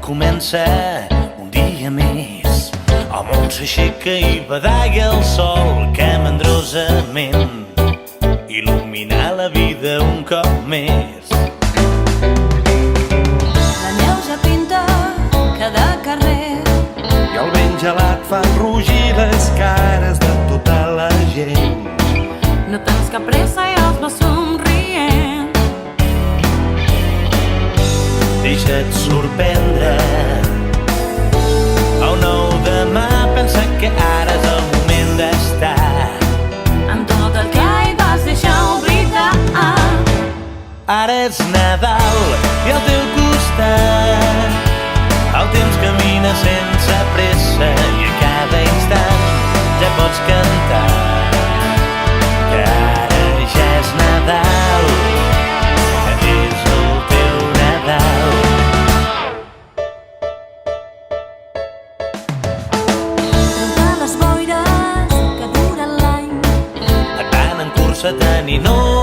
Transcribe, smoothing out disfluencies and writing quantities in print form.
comença un dia més. El món s'aixeca i badalla el sol que mandrosament il·lumina la vida un cop més. La neu ja pinta cada carrer I el vent gelat fa enrogir les cares de tota la gent. no tens cap pressa i els vas somrient. Deixa't sorprendre. El nou demà pensa que ara és el moment d'estar. Amb tot el que hi vas deixar oblidar. Ara és Nadal i al teu costat el temps camina sense pressa i a cada instant ja pots cantar que ara ja és Nadal, que és el teu Nadal. Treure les boires que duren l'any Et van en cursa tant i no